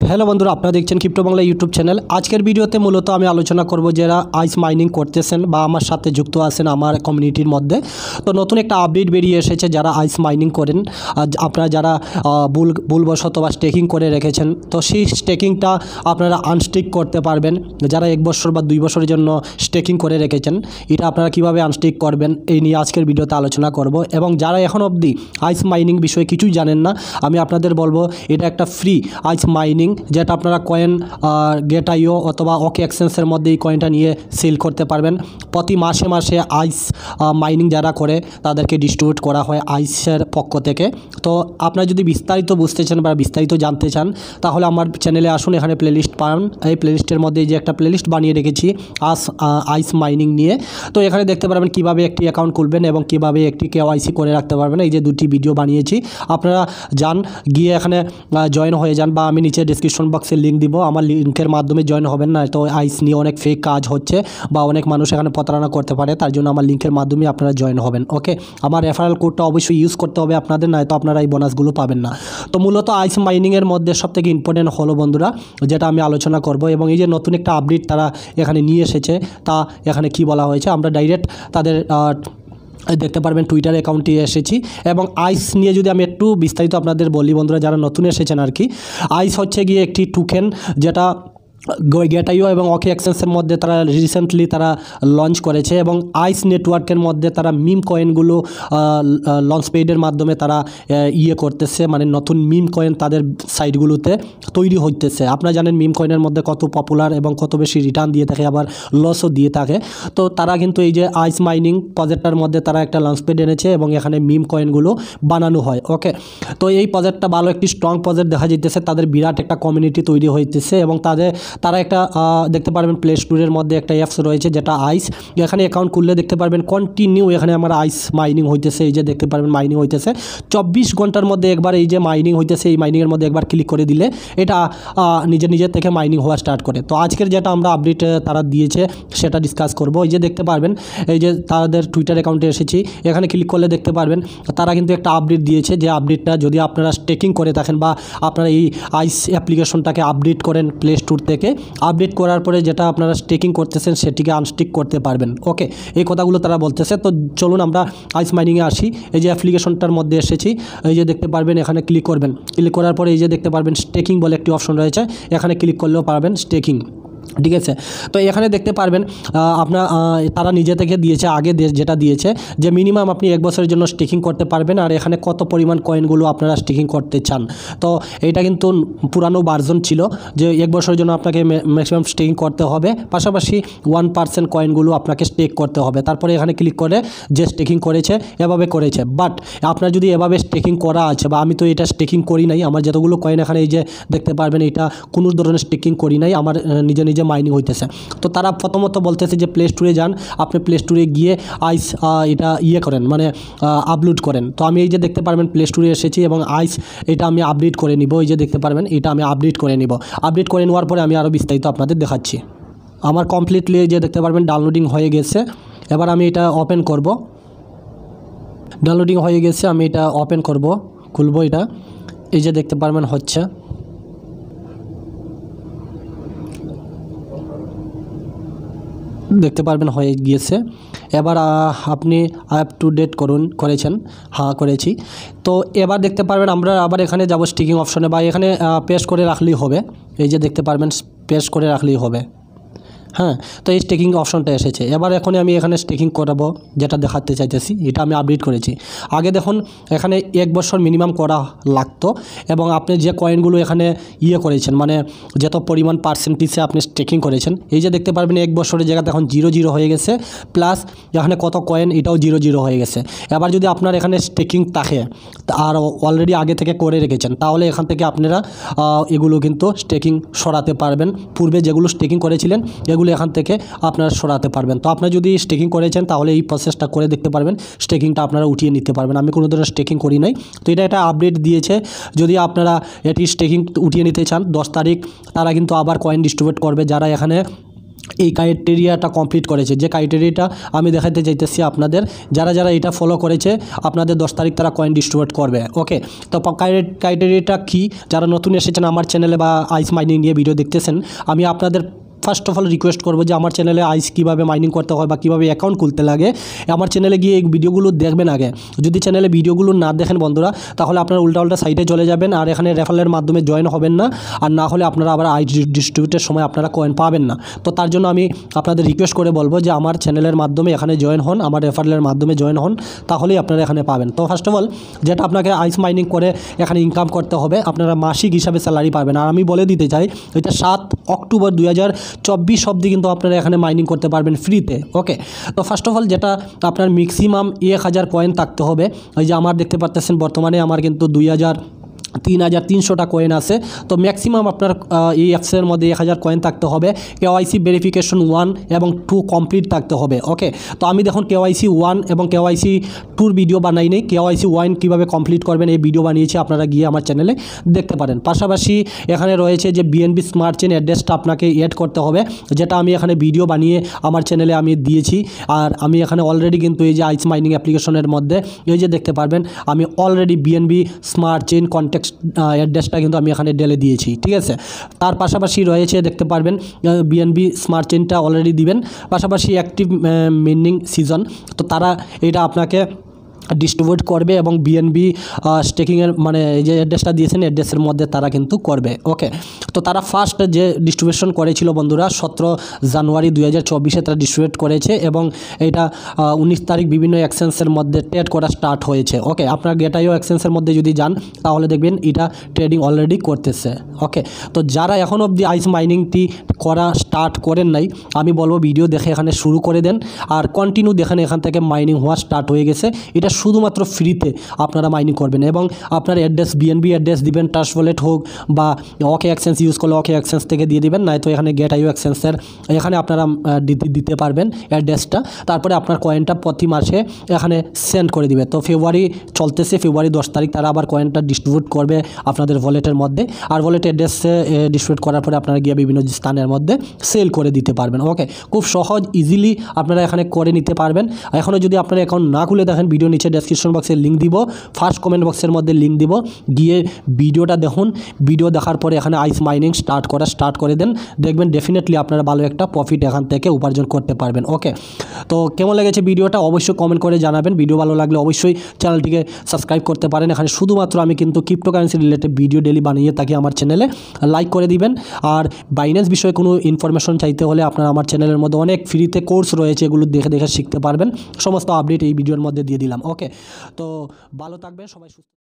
Hello বন্ধুরা, আপনারা দেখছেন ক্রিপ্টো বাংলা ইউটিউব চ্যানেল। আজকের ভিডিওতে মূলত আমি আলোচনা করব যারা আইস মাইনিং করতেছেন বা আমার সাথে যুক্ত আছেন আমার কমিউনিটির মধ্যে। তো নতুন একটা আপডেট বেরিয়ে এসেছে, যারা আইস মাইনিং করেন, আপনারা যারা ভুলবশত বা স্টেকিং করে রেখেছেন, তো সেই স্টেকিংটা আপনারা আনস্টেক করতে পারবেন। যারা 1 বছর বা 2 বছরের জন্য স্টেকিং করে রেখেছেন, এটা আপনারা কীভাবে আনস্টেক করবেন এই নিয়ে আজকের ভিডিওতে আলোচনা করব। এবং যারা এখন অবধি আইস মাইনিং বিষয়ে কিছুই জানেন না, আমি আপনাদের বলবো এটা একটা ফ্রি আইস মাইনিং, যেটা আপনারা কয়েন গেট.io অথবা ওকে এক্সচেঞ্জের মধ্যে এই কয়েনটা নিয়ে সেল করতে পারবেন। প্রতি মাসে মাসে আইস মাইনিং যারা করে তাদেরকে ডিস্ট্রিবিউট করা হয় আইসের পক্ষ থেকে। তো আপনারা যদি বিস্তারিত বুঝতে চান বা বিস্তারিত জানতে চান, তাহলে আমার চ্যানেলে আসুন, এখানে প্লেলিস্ট পান। এই প্লেলিস্টের মধ্যে যে একটা প্লেলিস্ট বানিয়ে রেখেছি আইস মাইনিং নিয়ে। তো এখানে দেখতে পারবেন কীভাবে একটি অ্যাকাউন্ট খুলবেন এবং কীভাবে একটি KYC করে রাখতে পারবেন। এই যে 2টি ভিডিও বানিয়েছি, আপনারা যান, গিয়ে এখানে জয়েন হয়ে যান, বা আমি নিচে ডিসক্রিপশন বক্সে লিঙ্ক দিব। আমার লিঙ্কের মাধ্যমে জয়েন হবেন না, তো আইস নিয়ে অনেক ফেক কাজ হচ্ছে বা অনেক মানুষ এখানে প্রতারণা করতে পারে, তার জন্য আমার লিঙ্কের মাধ্যমে আপনারা জয়েন হবেন। ওকে, আমার রেফারেল কোডটা অবশ্যই ইউজ করতে হবে আপনাদের, নয়তো আপনারা এই বোনাসগুলো পাবেন না। তো মূলত আইস মাইনিংয়ের মধ্যে সবথেকে ইম্পর্টেন্ট হলো বন্ধুরা, যেটা আমি আলোচনা করব, এবং এই যে নতুন একটা আপডেট তারা এখানে নিয়ে এসেছে, তা এখানে কি বলা হয়েছে আমরা ডাইরেক্ট তাদের দেখতে পারবেন টুইটার অ্যাকাউন্টে এসেছি। এবং আইস নিয়ে যদি আমি একটু বিস্তারিত আপনাদের বলি বন্ধুরা, যারা নতুন এসেছেন আর কি, আইস হচ্ছে গিয়ে একটি টোকেন, যেটা গেট.io এবং ওকে এক্সচেঞ্জের মধ্যে তারা রিসেন্টলি তারা লঞ্চ করেছে, এবং আইস নেটওয়ার্কের মধ্যে তারা মিম কয়েনগুলো লঞ্চ পেডের মাধ্যমে তারা করতেছে, মানে নতুন মিম কয়েন তাদের সাইটগুলোতে তৈরি হইতেছে। আপনারা জানেন মিম কয়েনের মধ্যে কত পপুলার এবং কত বেশি রিটার্ন দিয়ে থাকে, আবার লসও দিয়ে থাকে। তো তারা কিন্তু এই যে আইস মাইনিং প্রজেক্টটার মধ্যে তারা একটা লঞ্চ পেড এনেছে এবং এখানে মিম কয়েনগুলো বানানো হয়। ওকে, তো এই প্রজেক্টটা ভালো একটি স্ট্রং প্রজেক্ট দেখা যাইতেছে, তাদের বিরাট একটা কমিউনিটি তৈরি হইতেছে, এবং তারা একটা দেখতে পারবেন প্লে স্টোরের মধ্যে একটা অ্যাপস রয়েছে যেটা আইস। এখানে অ্যাকাউন্ট খুললে দেখতে পারবেন কন্টিনিউ এখানে আমার আইস মাইনিং হইতেছে। এই যে দেখতে পারবেন মাইনিং হইতেছে 24 ঘন্টার মধ্যে একবার, এই যে মাইনিং হইতেছে, এই মাইনিংয়ের মধ্যে একবার ক্লিক করে দিলে এটা নিজের থেকে মাইনিং হওয়া স্টার্ট করে। তো আজকের যেটা আমরা আপডেট তারা দিয়েছে সেটা ডিসকাস করব। এই যে দেখতে পারবেন, এই যে তাদের টুইটার অ্যাকাউন্টে এসেছি, এখানে ক্লিক করলে দেখতে পারবেন তারা কিন্তু একটা আপডেট দিয়েছে, যে আপডেটটা যদি আপনারা স্টেকিং করে থাকেন বা আপনারা এই আইস অ্যাপ্লিকেশনটাকে আপডেট করেন প্লে স্টোর থেকে, আপডেট করার পরে যেটা আপনারা স্টেকিং করতেছেন সেটিকে আনস্টিক করতে পারবেন। ওকে, এই কথাগুলো তারা বলতেছে। তো চলুন আমরা আইস মাইনিংয়ে আসি। এই যে অ্যাপ্লিকেশনটার মধ্যে এসেছি, এই যে দেখতে পারবেন এখানে ক্লিক করবেন। ক্লিক করার পরে এই যে দেখতে পারবেন স্টেকিং বলে একটি অপশন রয়েছে, এখানে ক্লিক করলেও পারবেন স্টেকিং। ঠিক আছে, তো এখানে দেখতে পারবেন আপনার তারা নিজে থেকে দিয়েছে, আগে যেটা দিয়েছে যে মিনিমাম আপনি 1 বছরের জন্য স্টেকিং করতে পারবেন, আর এখানে কত পরিমাণ কয়েনগুলো আপনারা স্টেকিং করতে চান। তো এটা কিন্তু পুরানো ভার্জন ছিল, যে 1 বছরের জন্য আপনাকে ম্যাক্সিমাম স্টেকিং করতে হবে, পাশাপাশি 1% কয়েনগুলো আপনাকে স্টেক করতে হবে। তারপরে এখানে ক্লিক করে যে স্টেকিং করেছে এভাবে করেছে। বাট আপনার যদি এভাবে স্টেকিং করা আছে, বা আমি তো এটা স্টেকিং করি নাই, আমার যতগুলো কয়েন এখানে এই যে দেখতে পারবেন এটা কোনো ধরনের স্টেকিং করি নাই, আমার নিজে মাইনিং হইতেছে। তো তারা প্রথমত বলতেছে যে প্লে স্টোরে যান, আপনি প্লে স্টোরে গিয়ে আইস এটা করেন, মানে আপলোড করেন। তো আমি এই যে দেখতে পারবেন প্লে স্টোরে এসেছি, এবং আইস এটা আমি আপডেট করে নিব। এই যে দেখতে পারবেন এটা আমি আপডেট করে নিব। আপডেট করে নেওয়ার পরে আমি আরও বিস্তারিত আপনাদের দেখাচ্ছি। আমার কমপ্লিটলি যে দেখতে পারবেন ডাউনলোডিং হয়ে গেছে। এবার আমি এটা ওপেন করব। ডাউনলোডিং হয়ে গেছে, আমি এটা ওপেন করব, খুলব এটা। এই যে দেখতে পারবেন হচ্ছে, দেখতে পারবেন হয়ে গিয়েছে। এবার আপনি আপ টু ডেট করেছেন, হ্যাঁ করেছি। তো এবার দেখতে পারবেন আমরা আবার এখানে যাব স্টিকিং অপশনে, বা এখানে পেস্ট করে রাখলেই হবে। এই যে দেখতে পারবেন পেস্ট করে রাখলেই হবে। হ্যাঁ, তো এই স্টেকিং অপশনটা এসেছে। এবার এখন আমি এখানে স্টেকিং করাবো, যেটা দেখাতে চাইতেছি, এটা আমি আপডেট করেছি। আগে দেখুন এখানে 1 বছর মিনিমাম করা লাগতো, এবং আপনি যে কয়েনগুলো এখানে করেছেন, মানে যত পরিমাণ পার্সেন্টেজে আপনি স্টেকিং করেছেন, এই যে দেখতে পারবেন 1 বছরের জায়গাতে এখন 0 হয়ে গেছে, প্লাস এখানে কত কয়েন এটাও 0 হয়ে গেছে। এবার যদি আপনার এখানে স্টেকিং থাকে আর অলরেডি আগে থেকে করে রেখেছেন, তাহলে এখান থেকে আপনারা এগুলো কিন্তু স্টেকিং সরাতে পারবেন। পূর্বে যেগুলো স্টেকিং করেছিলেন এগুলো এখান থেকে আপনারা সরাতে পারবেন। তো আপনারা যদি স্টেকিং করেছেন তাহলে এই প্রসেসটা করে দেখতে পারবেন, স্টেকিংটা আপনারা উঠিয়ে নিতে পারবেন। আমি কোনো ধরনের স্টেকিং করি নাই, তো এটা আপডেট দিয়েছে। যদি আপনারা এটি স্টেকিং উঠিয়ে নিতে চান, 10 তারিখ তারা কিন্তু আবার কয়েন ডিস্ট্রিবিউট করবে। যারা এখানে এই ক্রাইটেরিয়াটা কমপ্লিট করেছে, যে ক্রাইটেরিয়াটা আমি দেখাতে চাইতেছি আপনাদের, যারা যারা এটা ফলো করেছে আপনাদের 10 তারিখ তারা কয়েন ডিস্ট্রিবিউট করবে। ওকে, তো ক্রাইটেরিয়াটা কি, যারা নতুন এসেছেন আমার চ্যানেলে বা আইস মাইনিং নিয়ে ভিডিও দেখতেছেন, আমি আপনাদের ফার্স্ট অফ অল রিকোয়েস্ট করবো যে আমার চ্যানেলে আইস কীভাবে মাইনিং করতে হয় বা কীভাবে অ্যাকাউন্ট খুলতে লাগে আমার চ্যানেলে গিয়ে এই ভিডিওগুলো দেখবেন আগে। যদি চ্যানেলে ভিডিওগুলো না দেখেন বন্ধুরা, তাহলে আপনারা উল্টা সাইটে চলে যাবেন আর এখানে রেফারেলের মাধ্যমে জয়েন হবেন না, আর না হলে আপনারা আবার আইস ডিস্ট্রিবিউটের সময় আপনারা কয়েন পাবেন না। তো তার জন্য আমি আপনাদের রিকোয়েস্ট করে বলবো যে আমার চ্যানেলের মাধ্যমে এখানে জয়েন হন, আমার রেফারেলের মাধ্যমে জয়েন হন, তাহলেই আপনারা এখানে পাবেন। তো ফার্স্ট অফ অল যেটা আপনাকে আইস মাইনিং করে এখানে ইনকাম করতে হবে, আপনারা মাসিক হিসাবে স্যালারি পাবেন। আর আমি বলে দিতে চাই, এটা 7 অক্টোবর 2024 অবধি কিন্তু আপনারা এখানে মাইনিং করতে পারবেন ফ্রিতে। ওকে, তো ফার্স্ট অফ অল যেটা আপনার ম্যাক্সিমাম 1000 কয়েন থাকতে হবে। ওই যে আমার দেখতে পাচ্ছেন বর্তমানে আমার কিন্তু 3300টা কয়েন আছে। তো ম্যাক্সিমাম আপনার এই অ্যাপসের মধ্যে 1000 কয়েন থাকতে হবে। কেওয়াইসি ভেরিফিকেশন 1 এবং 2 কমপ্লিট থাকতে হবে। ওকে, তো আমি দেখুন কেওয়াইসি 1 এবং কেওয়াইসি 2 ভিডিও বানাই নেই, কেওয়াইসি 1 কীভাবে কমপ্লিট করবেন এই ভিডিও বানিয়েছি, আপনারা গিয়ে আমার চ্যানেলে দেখতে পারেন। পাশাপাশি এখানে রয়েছে যে বিএনবি স্মার্ট চেইন অ্যাড্রেসটা আপনাকে অ্যাড করতে হবে, যেটা আমি এখানে ভিডিও বানিয়ে আমার চ্যানেলে আমি দিয়েছি। আর আমি এখানে অলরেডি কিন্তু এই যে আইস মাইনিং অ্যাপ্লিকেশনের মধ্যে এই যে দেখতে পারবেন আমি already BNB smart chain contact অ্যাড্রেসটা কিন্তু আমি এখানে ঢেলে দিয়েছি, ঠিক আছে। তার পাশাপাশি রয়েছে দেখতে পারবেন বিএনবি স্মার্ট চেইনটা অলরেডি দিবেন, পাশাপাশি অ্যাক্টিভ মিনিং সিজন, তো তারা এটা আপনাকে ডিস্ট্রিবিউট করবে এবং বিএনবি স্টেকিংয়ের মানে যে অ্যাড্রেসটা দিয়েছেন অ্যাড্রেসের মধ্যে তারা কিন্তু করবে। ওকে, তো তারা ফার্স্ট যে ডিস্ট্রিবিউশন করেছিল বন্ধুরা 17 জানুয়ারি 2024 তারা ডিস্ট্রিবিউট করেছে এবং এটা 19 তারিখ বিভিন্ন এক্সচেঞ্জের মধ্যে ট্রেড করা স্টার্ট হয়েছে। ওকে, আপনার গেটআইও এক্সচেঞ্জের মধ্যে যদি যান তাহলে দেখবেন এটা ট্রেডিং অলরেডি করতেছে। ওকে, তো যারা এখন অবধি আইস মাইনিংটি করা স্টার্ট করেন নাই, আমি বলবো ভিডিও দেখে এখানে শুরু করে দেন আর কন্টিনিউ দেখেন, এখান থেকে মাইনিং হওয়া স্টার্ট হয়ে গেছে। এটা শুধুমাত্র ফ্রিতে আপনারা মাইনিং করবেন এবং আপনার অ্যাড্রেস বিএনবি অ্যাড্রেস দিবেন, ট্রাস্ট ওয়ালেট হোক বা ওকে এক্সচেঞ্জ ইউজ করলে ওকে এক্সচেঞ্জ থেকে দিয়ে দিবেন, নয়তো এখানে গেটআইও এক্সচেঞ্জের এখানে আপনারা দিতে পারবেন অ্যাড্রেসটা। তারপরে আপনার কয়েনটা প্রতি মাসে এখানে সেন্ড করে দিবে। তো ফেব্রুয়ারি চলতেছে, ফেব্রুয়ারি 10 তারিখ তারা আবার কয়েনটা ডিস্ট্রিবিউট করবে আপনাদের ওয়ালেটের মধ্যে, আর ওয়ালেট অ্যাড্রেসে ডিস্ট্রিবিউট করার পরে আপনারা গিয়ে বিভিন্ন স্থানের মধ্যে সেল করে দিতে পারবেন। ওকে, খুব সহজ ইজিলি আপনারা এখানে করে নিতে পারবেন। এখনও যদি আপনারা অ্যাকাউন্ট না খুলে দেখেন, ভিডিও নিচে ডেসক্রিপশন বক্সে লিঙ্ক দিব, ফার্স্ট কমেন্ট বক্সের মধ্যে লিঙ্ক দিব, গিয়ে ভিডিওটা দেখুন। ভিডিও দেখার পরে এখানে আইস মাইনিং স্টার্ট করে দেন, দেখবেন ডেফিনেটলি আপনারা ভালো একটা প্রফিট এখান থেকে উপার্জন করতে পারবেন। ওকে, তো কেমন লেগেছে ভিডিওটা অবশ্যই কমেন্ট করে জানাবেন। ভিডিও ভালো লাগলে অবশ্যই চ্যানেলটিকে সাবস্ক্রাইব করতে পারেন। এখানে শুধুমাত্র আমি কিন্তু ক্রিপ্টোকারেন্সি রিলেটেড ভিডিও ডেলি বানিয়ে থাকি আমার চ্যানেলে, লাইক করে দিবেন। আর বাইন্যান্স বিষয়ে কোনো ইনফরমেশন চাইতে হলে আপনারা আমার চ্যানেলের মধ্যে অনেক ফ্রিতে কোর্স রয়েছে, এগুলো দেখে দেখে শিখতে পারবেন। সমস্ত আপডেট এই ভিডিওর মধ্যে দিয়ে দিলাম। ওকে, তো ভালো থাকবেন সবাই, সুস্থ।